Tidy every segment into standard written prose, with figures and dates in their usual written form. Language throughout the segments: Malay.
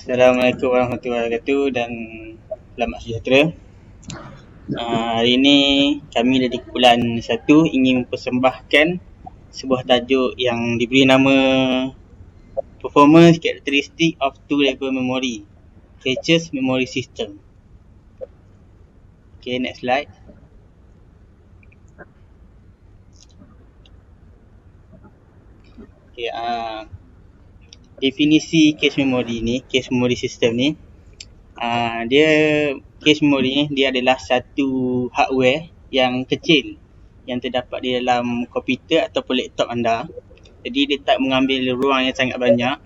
Assalamualaikum warahmatullahi wabarakatuh dan selamat sejahtera. Hari ini kami dari kumpulan 1 ingin mempersembahkan sebuah tajuk yang diberi nama Performance Characteristic of Two-Level Memory, Caches Memory System. Okay, next slide. Okay, definisi cache memory system ni, dia cache memory ni dia adalah satu hardware yang kecil yang terdapat di dalam komputer ataupun laptop anda. Jadi dia tak mengambil ruang yang sangat banyak.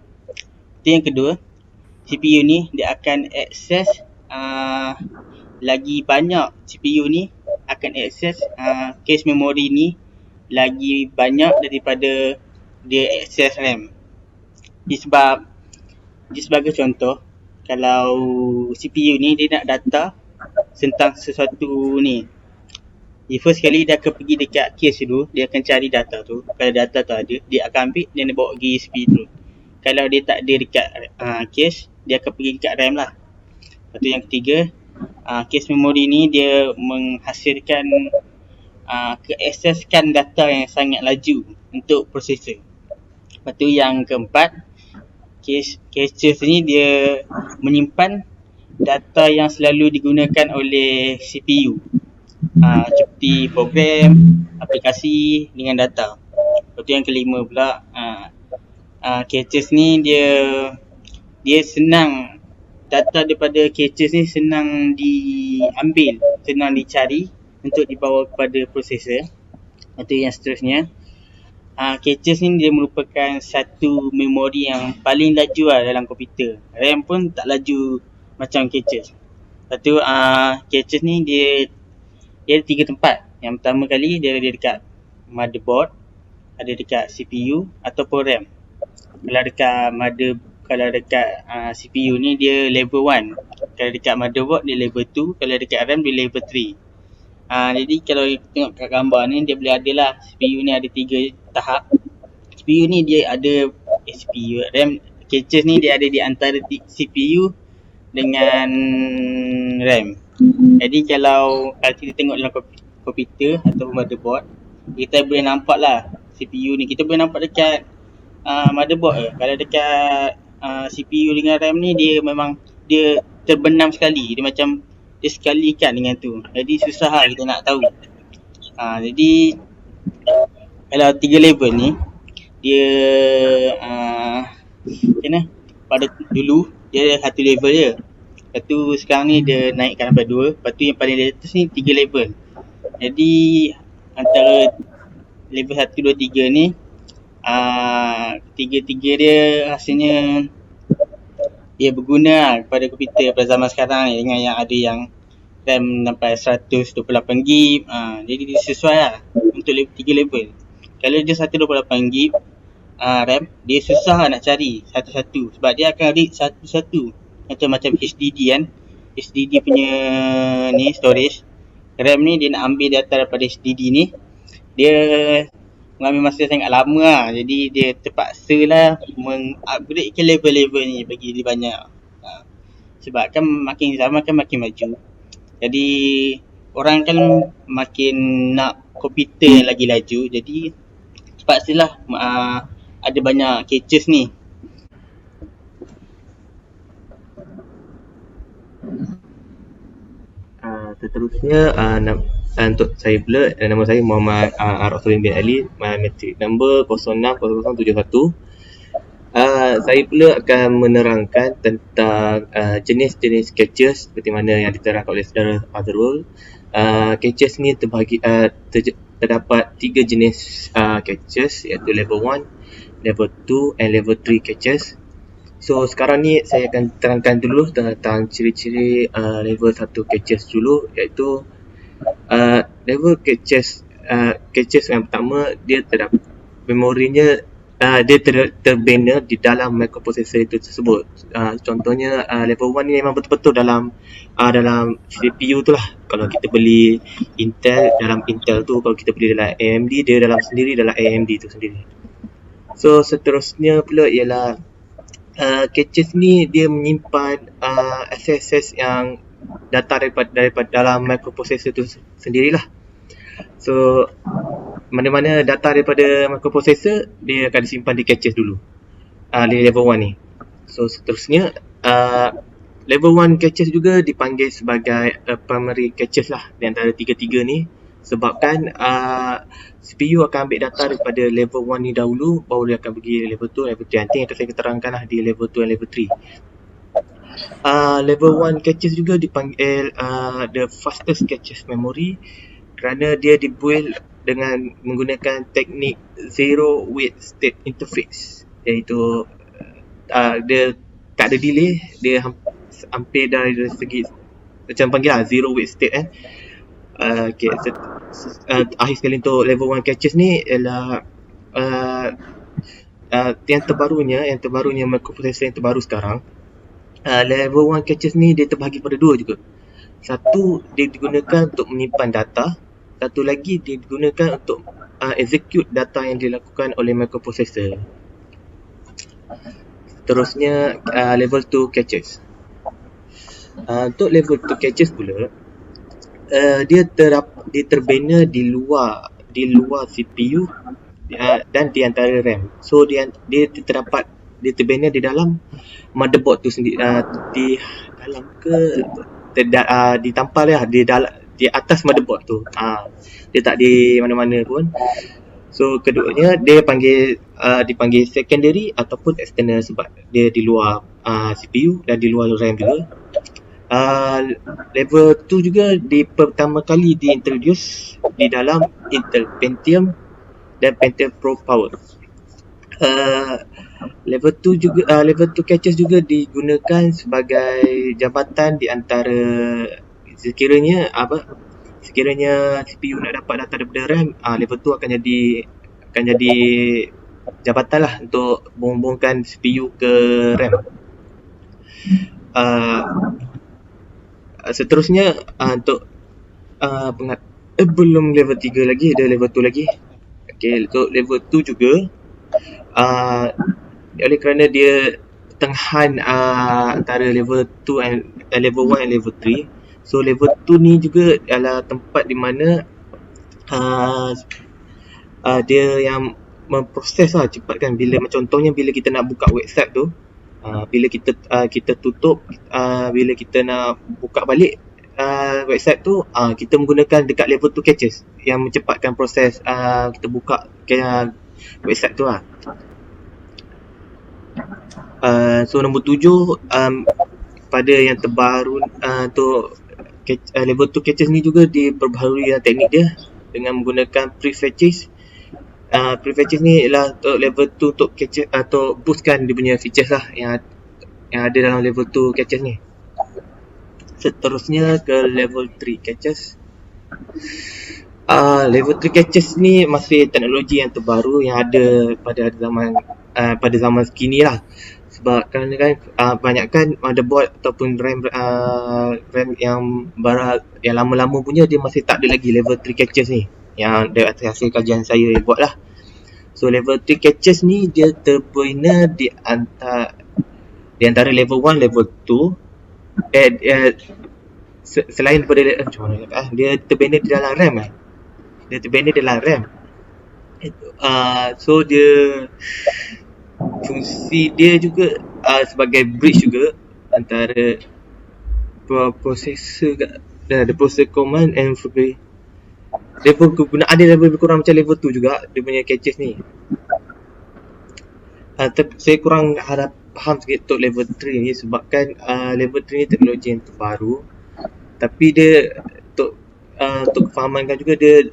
Itu yang kedua, CPU ni dia akan akses lagi banyak. CPU ni akan akses cache memory ni lagi banyak daripada dia akses RAM. Dia sebagai contoh, kalau CPU ni dia nak data tentang sesuatu ni, dia first kali dia akan pergi dekat cache dulu, dia akan cari data tu. Kalau data tu ada, dia akan ambil dan dia bawa pergi CPU tu. Kalau dia tak ada dekat cache, dia akan pergi dekat RAM lah. Lepas tu yang ketiga, cache memory ni dia menghasilkan keakseskan data yang sangat laju untuk prosesor. Lepas tu yang keempat, caches ni dia menyimpan data yang selalu digunakan oleh CPU, seperti program, aplikasi dengan data. Lepas tu yang kelima pula, caches ni dia senang, data daripada caches ni senang diambil, senang dicari untuk dibawa kepada prosesor. Lepas tu yang seterusnya, caches ni dia merupakan satu memori yang paling laju dalam komputer. RAM pun tak laju macam caches. Lepas tu caches ni dia ada 3 tempat. Yang pertama kali dia ada dekat motherboard, ada dekat CPU ataupun RAM. Kalau dekat CPU ni dia level 1. Kalau dekat motherboard dia level 2, kalau dekat RAM dia level 3. Jadi kalau tengok kat gambar ni, dia boleh ada lah, CPU ni ada 3 tahap. CPU ni dia ada CPU, RAM, caches ni dia ada di antara CPU dengan RAM. Jadi kalau kita tengok dalam komputer atau motherboard, kita boleh nampak lah CPU ni. Kita boleh nampak dekat motherboard ke. Kalau dekat CPU dengan RAM ni, dia memang dia terbenam sekali. Dia macam dia sekalikan dengan tu. Jadi susah lah kita nak tahu. Jadi kalau 3 level ni, dia pada dulu dia ada 1 level je. Lepas tu sekarang ni dia naikkan sampai 2. Lepas tu yang paling latest ni 3 level. Jadi antara level 1, 2, 3 ni, tiga-tiga dia rasanya dia berguna lah kepada komputer pada zaman sekarang ni, dengan yang ada yang RAM sampai 128GB. Jadi dia sesuai lah untuk 3 level. Kalau dia 128GB RAM, dia susah lah nak cari satu-satu, sebab dia akan read satu-satu. Macam HDD kan, HDD punya ni storage. RAM ni dia nak ambil data daripada HDD ni, dia mengambil masa sangat lama lah. Jadi dia terpaksa lah mengupgrade ke level-level ni bagi dia banyak. Sebab kan makin zaman kan makin maju. Jadi orang kan makin nak komputer yang lagi laju. Jadi terpaksalah ada banyak caches ni. Seterusnya untuk saya pula, nama saya Muhammad Ar-Rasulin bin Ali, matric number 060071. Saya pula akan menerangkan tentang jenis-jenis caches seperti mana yang diterangkan oleh saudara Azrul. Caches ni terdapat 3 jenis caches, iaitu level 1, level 2 and level 3 caches. So sekarang ni saya akan terangkan dulu tentang ciri-ciri level 1 caches dulu, iaitu level caches yang pertama, dia terdapat memorinya dia terbina di dalam microprocessor itu tersebut. Contohnya level 1 ni memang betul-betul dalam CPU tu lah. Kalau kita beli Intel, dalam Intel tu. Kalau kita beli dalam AMD, dia dalam AMD tu sendiri. So seterusnya pula ialah caches ni dia menyimpan access yang data daripada dalam microprocessor tu sendirilah. So mana-mana data daripada microprocessor dia akan disimpan di caches dulu, di level 1 ni. So seterusnya level 1 caches juga dipanggil sebagai primary caches lah di antara tiga-tiga ni, sebabkan CPU akan ambil data daripada level 1 ni dahulu, baru dia akan pergi level 2, level 3. Nanti akan saya terangkan lah di level 2 dan level 3. Level 1 caches juga dipanggil the fastest caches memory, kerana dia dibuild dengan menggunakan teknik zero wait state interface, iaitu dia tak ada delay, dia hampir dari segi macam panggil lah zero wait state okay. Akhir sekali untuk level 1 caches ni ialah yang terbarunya microprocessor yang terbaru sekarang. Level 1 caches ni dia terbahagi pada dua juga. Satu, dia digunakan untuk menyimpan data. Satu lagi, dia digunakan untuk execute data yang dilakukan oleh microprocessor. Terusnya level 2 caches. Untuk level 2 caches pula, dia terbina di luar CPU dan di antara RAM. So dia terbina di dalam motherboard tu sendiri, di dalam ke ditampal lah di atas motherboard tu. Dia tak di mana-mana pun. So keduanya dia dipanggil secondary ataupun external, sebab dia di luar CPU dan di luar RAM juga. Level 2 juga pertama kali diintroduce di dalam Intel Pentium dan Pentium Pro Power. Level 2 caches juga digunakan sebagai jabatan di antara sekiranya CPU nak dapat data daripada RAM, level 2 akan jadi jabatan lah untuk menghubungkan CPU ke RAM. Seterusnya untuk belum level 3 lagi, ada level 2 lagi. Okay, untuk level 2 juga oleh kerana dia tengahan antara level 2 and level 1 and level 3. So level 2 ni juga adalah tempat di mana dia yang memproses lah cepat kan. Contohnya bila kita nak buka website tu, bila kita tutup, bila kita nak buka balik website tu, kita menggunakan dekat level 2 caches yang mencepatkan proses kita buka website tu lah. So nombor 7, pada yang terbaru untuk level 2 caches ni juga diperbaharui teknik dia dengan menggunakan prefetches. Prefetches ni ialah untuk level 2 untuk caches atau boostkan dia punya features lah yang ada dalam level 2 caches ni. Seterusnya ke level 3 caches. Level 3 caches ni masih teknologi yang terbaru yang ada pada zaman sekini lah. Sebab kan banyakkan motherboard ataupun RAM yang lama-lama punya, dia masih tak ada lagi level 3 caches ni, yang dari hasil kajian saya buat lah. So level 3 caches ni dia terbina di antara level 1, level 2. Selain daripada dia terbina di dalam RAM so dia fungsi dia juga sebagai bridge juga antara processor dan processor command and level kegunaan dia lebih kurang macam level 2 juga dia punya caches ni. Saya kurang harap faham sikit untuk level 3 ni, sebabkan level 3 ni teknologi yang terbaru, tapi dia untuk kefahaman kan juga, dia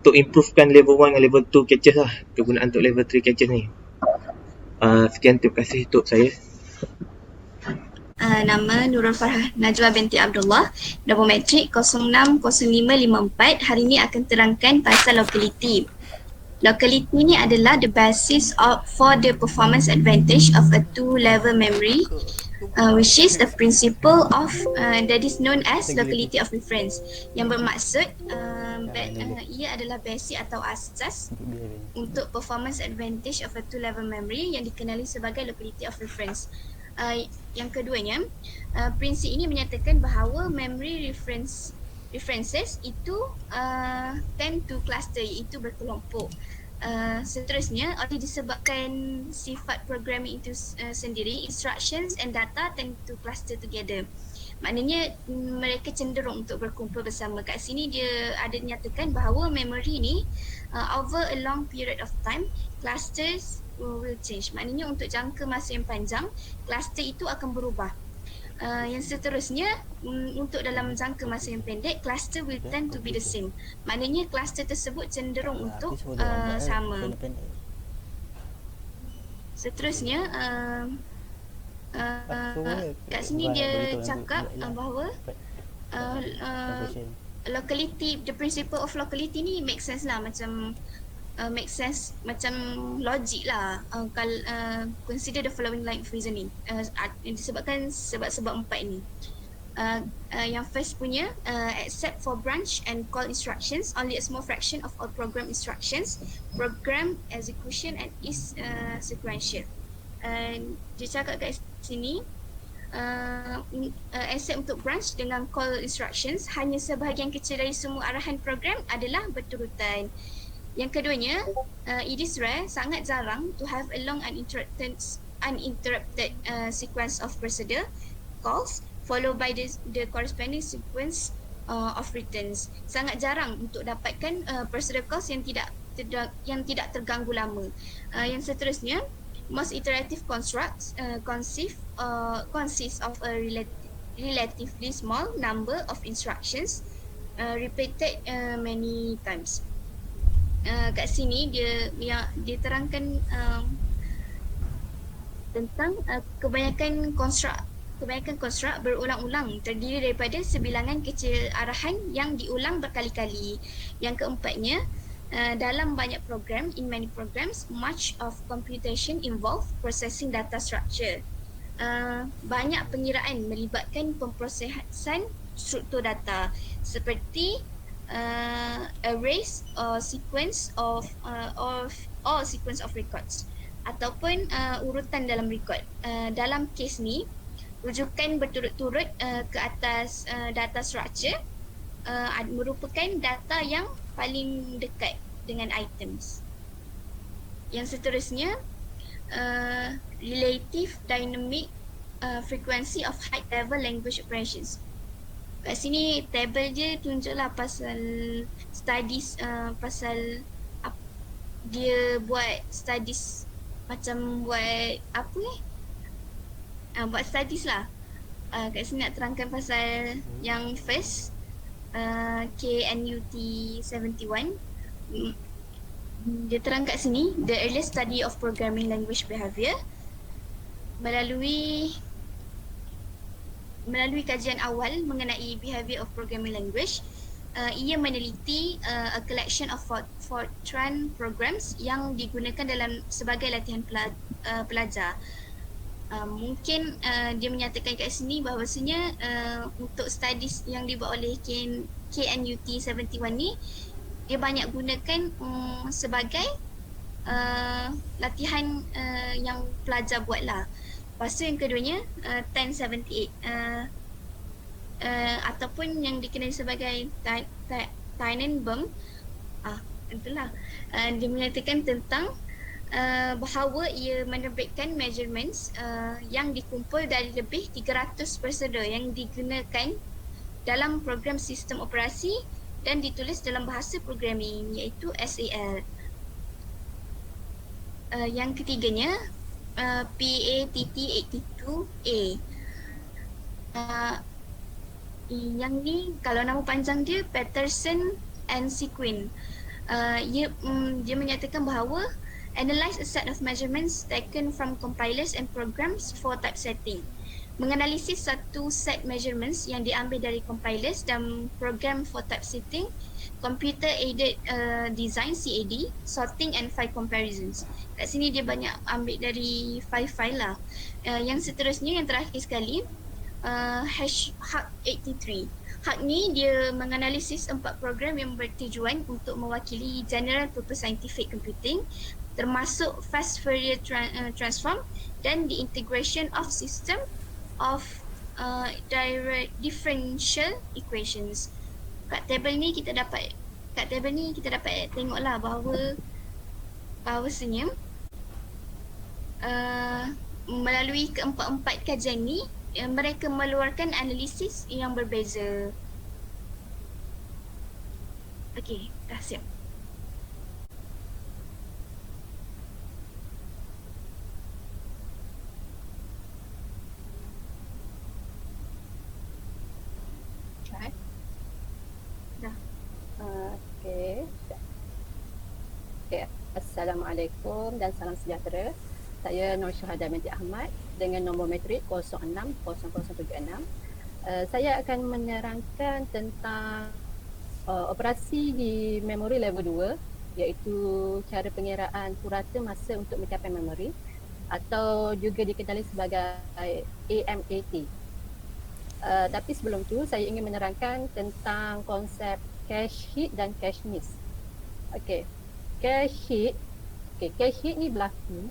untuk improvekan level 1 dan level 2 caches lah, kegunaan untuk level 3 caches ni. Sekian, terima kasih untuk saya. Nama Nurul Farah Najwa binti Abdullah, nombor matrik 060554. Hari ini akan terangkan pasal locality. Locality ni adalah the basis for the performance advantage of a two-level memory, which is the principle of that is known as locality of reference, yang bermaksud ia adalah basic atau asas untuk performance advantage of a two-level memory yang dikenali sebagai locality of reference. Yang keduanya, prinsip ini menyatakan bahawa memory references itu tend to cluster, iaitu berkelompok. Seterusnya, oleh disebabkan sifat programming itu sendiri, instructions and data tend to cluster together. Maknanya mereka cenderung untuk berkumpul bersama. Kat sini dia ada nyatakan bahawa memory ni over a long period of time, clusters will change. Maknanya untuk jangka masa yang panjang, cluster itu akan berubah. Yang seterusnya, untuk dalam jangka masa yang pendek, cluster will tend to be the same. Maknanya cluster tersebut cenderung untuk sama. Seterusnya, kat sini dia cakap bahawa locality, the principle of locality ni make sense lah, macam make sense, macam logik lah. Kalau consider the following line of reasoning, disebabkan sebab-sebab 4 ni. Yang first punya, except for branch and call instructions, only a small fraction of all program instructions program execution and is sequential. Dia cakap kat sini, except untuk branch dengan call instructions, hanya sebahagian kecil dari semua arahan program adalah berturutan. Yang keduanya, it is rare, sangat jarang to have a long uninterrupted sequence of procedure calls followed by the corresponding sequence of returns. Sangat jarang untuk dapatkan procedure calls yang tidak terganggu lama. Yang seterusnya, most iterative constructs consist of a relatively small number of instructions repeated many times. Kat sini dia terangkan tentang kebanyakan konstruk berulang-ulang terdiri daripada sebilangan kecil arahan yang diulang berkali-kali. Yang keempatnya, dalam banyak program, in many programs, much of computation involve processing data structure. Banyak pengiraan melibatkan pemprosesan struktur data seperti arrays or sequence of sequence of records ataupun urutan dalam record. Dalam kes ni, rujukan berturut-turut ke atas data structure merupakan data yang paling dekat dengan items. Yang seterusnya, relative dynamic frequency of high level language operations. Kat sini table dia tunjuklah pasal studies, pasal dia buat studies macam buat apa ni? Buat studies lah. Kat sini nak terangkan pasal yang first, KNUT 71. Dia terang kat sini, the earliest study of programming language behavior melalui kajian awal mengenai behavior of programming language. Ia meneliti a collection of Fortran programs yang digunakan sebagai latihan pelajar. Mungkin dia menyatakan kat sini bahawasanya untuk studies yang dibuat oleh KNUT 71 ni, dia banyak gunakan sebagai latihan yang pelajar buat lah. Lepas tu yang keduanya, 1078 ataupun yang dikenali sebagai Tannenbaum. Itulah, dia menyatakan tentang bahawa ia menerbitkan measurements yang dikumpul dari lebih 300 prosedur yang digunakan dalam program sistem operasi dan ditulis dalam bahasa programming, iaitu SAL. Yang ketiganya, PATT82A. Yang ni kalau nama panjang dia Patterson and Sequin. Dia menyatakan bahawa analyze a set of measurements taken from compilers and programs for typesetting. Menganalisis satu set measurements yang diambil dari compilers dan program for typesetting, computer aided design CAD, sorting and file comparisons. Kat sini dia banyak ambil dari file lah. Yang seterusnya, yang terakhir sekali, HASH83. Hak ni dia menganalisis 4 program yang bertujuan untuk mewakili general purpose scientific computing termasuk fast Fourier transform dan the integration of system of direct differential equations. Kat tabel ni kita dapat tengoklah bahawa bahawasanya melalui keempat-empat kajian ni mereka meluarkan analisis yang berbeza. Okey, dah siap. Dah. Okey. Okay. Assalamualaikum dan salam sejahtera. Saya Nur Syuhada binti Ahmad dengan nombor matrik 060076. Saya akan menerangkan tentang operasi di memori level 2, iaitu cara pengiraan purata masa untuk mencapai memori atau juga dikenali sebagai AMAT. Tapi sebelum tu saya ingin menerangkan tentang konsep cache hit dan cache miss. Okey. Cache hit ni berlaku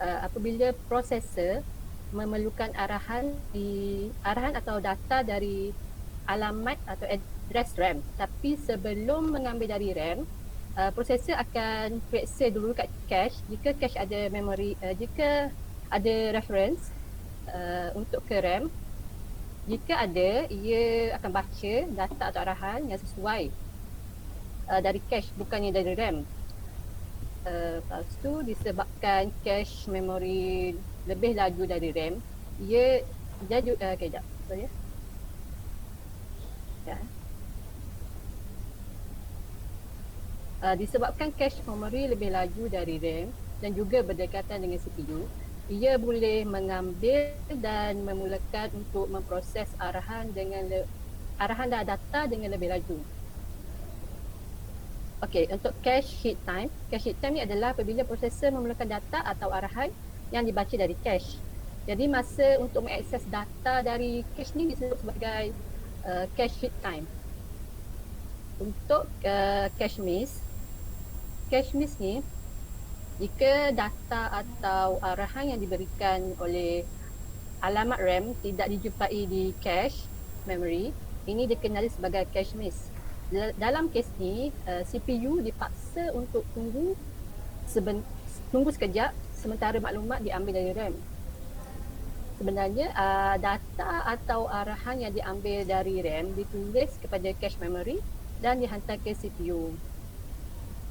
apabila prosesor memerlukan arahan atau data dari alamat atau address RAM, tapi sebelum mengambil dari RAM, prosesor akan periksa dulu kat cache. Jika cache ada memori, jika ada reference untuk ke RAM, jika ada, ia akan baca data atau arahan yang sesuai dari cache, bukannya dari RAM. Lepas tu disebabkan cache memori lebih laju dari RAM, ia juga sekejap, sorry ya. Disebabkan cache memori lebih laju dari RAM dan juga berdekatan dengan CPU, ia boleh mengambil dan memulakan untuk memproses arahan dan data dengan lebih laju. Okey, untuk cache hit time ni adalah apabila prosesor memerlukan data atau arahan yang dibaca dari cache. Jadi masa untuk mengakses data dari cache ni disebut sebagai cache hit time. Untuk cache miss ni, jika data atau arahan yang diberikan oleh alamat RAM tidak dijumpai di cache memory, ini dikenali sebagai cache miss. Dalam kes ni, CPU dipaksa untuk tunggu sekejap sementara maklumat diambil dari RAM. Sebenarnya data atau arahan yang diambil dari RAM ditulis kepada cache memory dan dihantar ke CPU.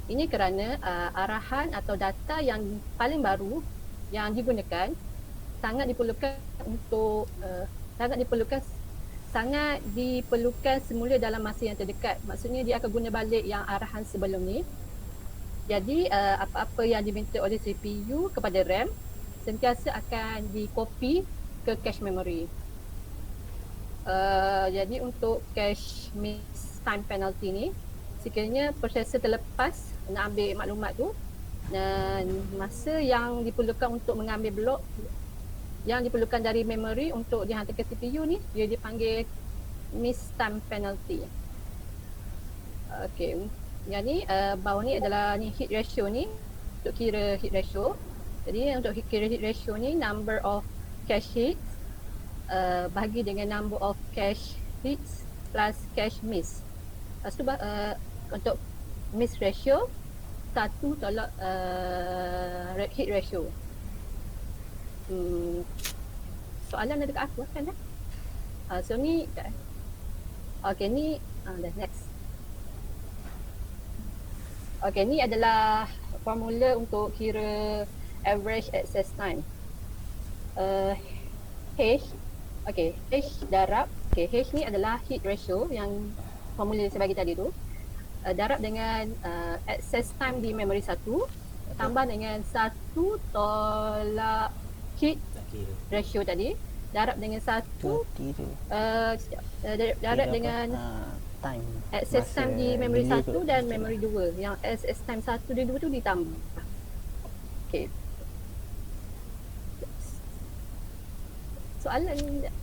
Ini kerana arahan atau data yang paling baru yang digunakan sangat diperlukan semula dalam masa yang terdekat. Maksudnya dia akan guna balik yang arahan sebelum ni. Jadi apa-apa yang diminta oleh CPU kepada RAM sentiasa akan dikopi ke cache memory. Jadi untuk cache miss time penalty ni, sekiranya prosesor terlepas nak ambil maklumat tu dan masa yang diperlukan untuk mengambil blok yang diperlukan dari memory untuk dihantar ke CPU ni, dia dipanggil miss time penalty. Okey, yang ni bawah ni adalah ni hit ratio ni, untuk kira hit ratio. Jadi untuk kira hit ratio ni, number of cache hits bahagi dengan number of cache hits plus cache miss. Lepas tu untuk miss ratio 1 tolak hit ratio. Soalan ada dekat aku kan dah. So ni okey ni dah next. Okey, ni adalah formula untuk kira average access time. H darab. Okey, H ni adalah hit ratio yang formula saya bagi tadi tu. Darab dengan access time di memory 1 tambah dengan 1 tolak hit ratio tadi, darab dengan 1 darab dengan time access time di memory 1 dan memory 2. Yang access time 1 dan 2 tu ditambah. Okey. Soalan dah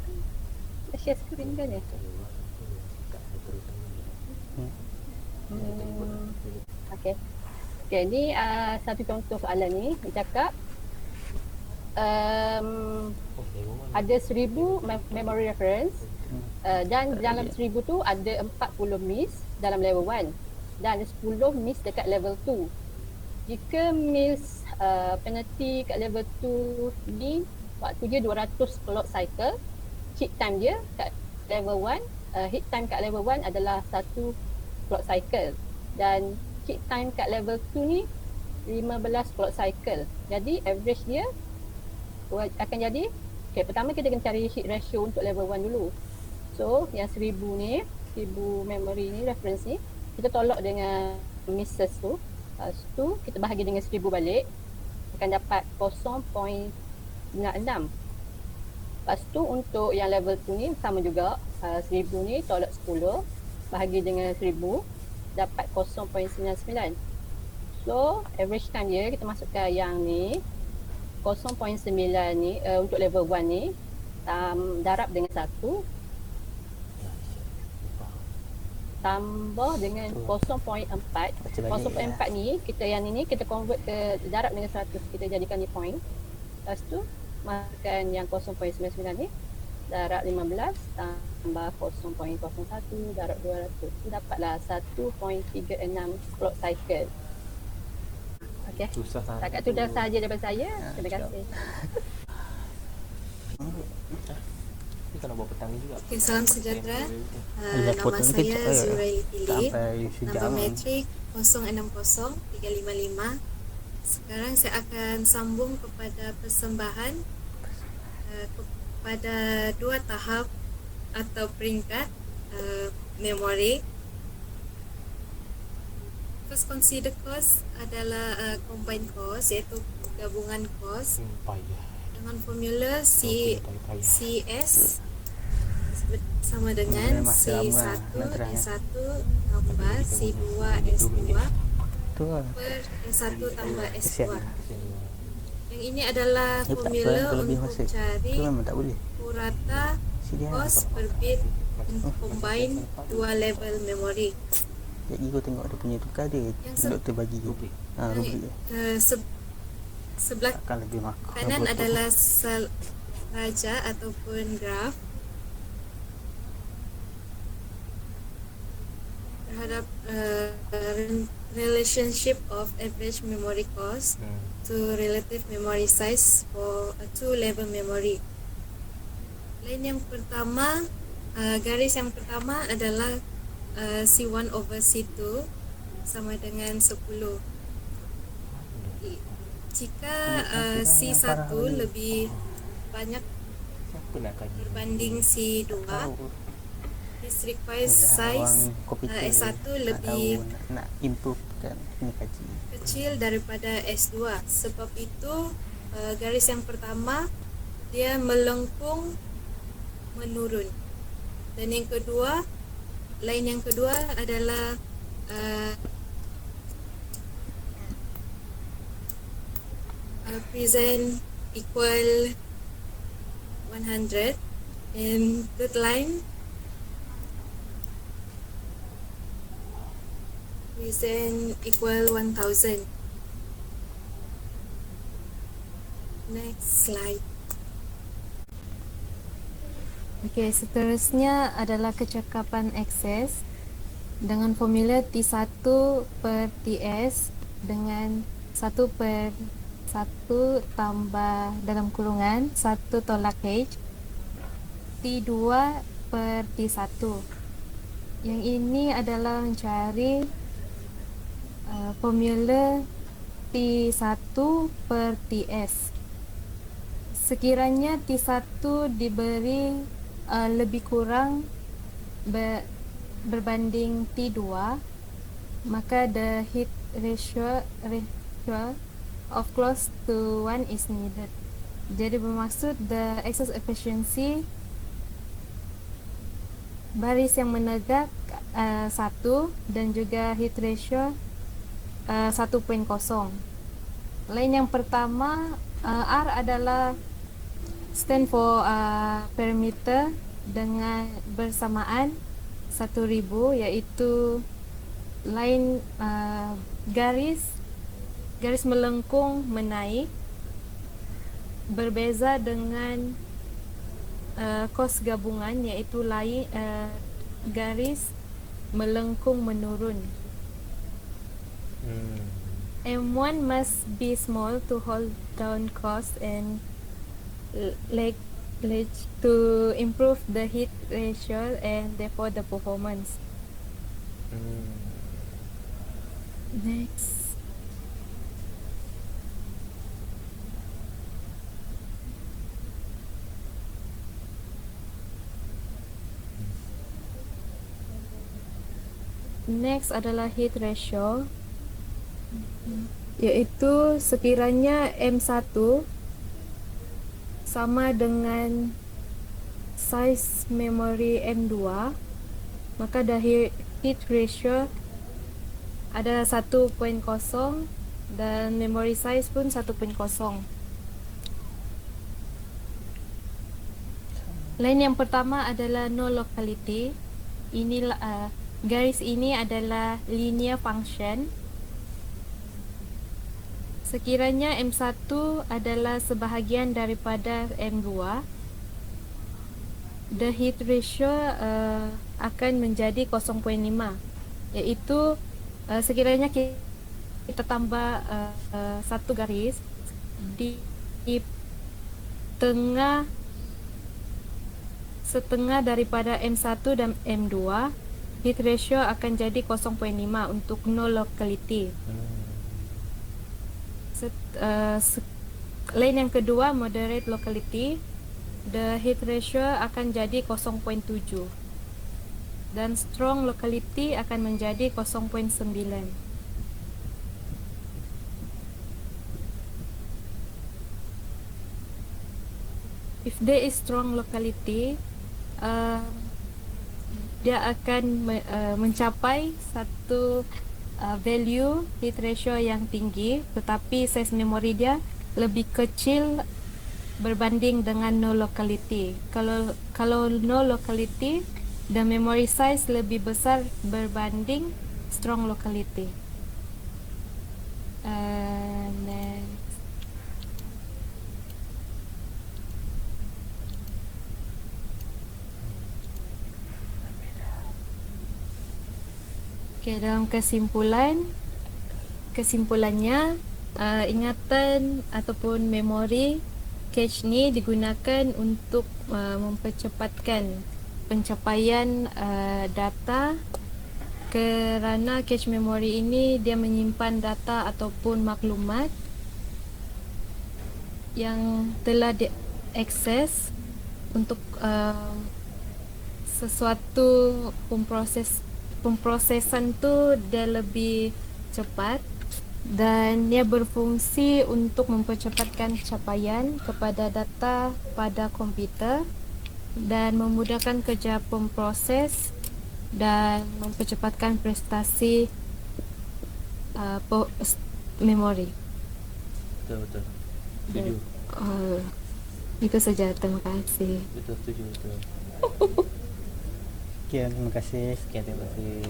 share screen kan ya? Okey. Okey, ni satu contoh soalan ni. Dia cakap ada 1000 memory reference dan dalam 1000 tu ada 40 miss dalam level 1 dan 10 miss dekat level 2. Jika miss penalty kat level 2 ni waktu dia 200 clock cycle, hit time dia kat level 1, hit time kat level 1 adalah 1 clock cycle dan hit time kat level 2 ni 15 clock cycle. Jadi average dia akan jadi, okay, pertama kita kena cari hit ratio untuk level 1 dulu. So yang 1000 ni, 1000 memory ni, reference ni, kita tolak dengan misses tu. Lepas tu kita bahagi dengan 1000 balik, akan dapat 0.96. Lepas tu untuk yang level 2 ni sama juga, 1000 ni tolak 10 bahagi dengan 1000 dapat 0.99. So average time dia kita masukkan yang ni 0.9 ni untuk level 1 ni darab dengan 1 tambah dengan 0.4. 0.4 ni kita yang ni kita convert ke darab dengan 100, kita jadikan ni point. Lepas tu masukkan yang 0.99 ni darab 15 tambah 0.01 darab 200, dapatlah 1.36 clock cycle. Okey. Takat tu dah sahaja daripada saya. Terima kasih. Okay, salam sejahtera. Nama saya Zuraili Philip. Nombor metrik 060355. Sekarang saya akan sambung kepada persembahan kepada dua tahap atau peringkat memori. First consider cost adalah combined cost, iaitu gabungan kos dengan formula CS sama dengan C1 S1 tambah C2 S2 per S1 tambah S2. Yang ini adalah formula untuk cari purata kos per bit combine dua level memory. Jadi kau tengok dia punya tukar dia, doktor bagi rubrik. Sebelah akan lebih makro. Kanan adalah sel raja ataupun graf terhadap relationship of average memory cost to relative memory size for a two level memory. Line yang pertama, garis yang pertama adalah C1 over C2 sama dengan 10. Jika C1 lebih banyak berbanding C2, this requires size S1 lebih kecil daripada S2. Sebab itu garis yang pertama dia melengkung menurun. Dan yang kedua, line yang kedua adalah present equal 100, and third line present equal 1000. Next slide. Okey, seterusnya adalah kecakapan akses dengan formula T1 per TS dengan 1 per 1 tambah dalam kurungan 1 tolak H T2 per T1. Yang ini adalah mencari formula T1 per TS. Sekiranya T1 diberi lebih kurang berbanding T2, maka the hit ratio of close to 1 is needed. Jadi bermaksud the access efficiency baris yang menegak 1 dan juga hit ratio 1.0. Line yang pertama, R adalah stand for parameter dengan bersamaan 1000 iaitu line garis melengkung menaik berbeza dengan kos gabungan iaitu line garis melengkung menurun. M1 must be small to hold down cost and lead to improve the hit ratio and therefore the performance. Next. Next adalah hit ratio, iaitu sekiranya M1 sama dengan size memori M2, maka the hit ratio adalah 1.0 dan memory size pun 1.0. Line yang pertama adalah no locality. Inilah garis ini adalah linear function. Sekiranya M1 adalah sebahagian daripada M2, the hit ratio akan menjadi 0.5, iaitu sekiranya kita tambah satu garis di setengah daripada M1 dan M2, hit ratio akan jadi 0.5 untuk no locality. Line yang kedua, moderate locality, the hit ratio akan jadi 0.7 dan strong locality akan menjadi 0.9. If there is strong locality, dia akan mencapai satu value hit ratio yang tinggi, tetapi size memori dia lebih kecil berbanding dengan no locality. Kalau no locality, the memory size lebih besar berbanding strong locality. Next. Okay, dalam kesimpulannya, ingatan ataupun memori cache ni digunakan untuk mempercepatkan pencapaian data, kerana cache memori ini dia menyimpan data ataupun maklumat yang telah diakses untuk sesuatu pemprosesan tu dia lebih cepat dan dia berfungsi untuk mempercepatkan capaian kepada data pada komputer dan memudahkan kerja pemproses dan mempercepatkan prestasi memori. Betul. Setuju. Itu saja, terima kasih. Betul, setuju. Sekian, terima kasih. Sekian, terima kasih.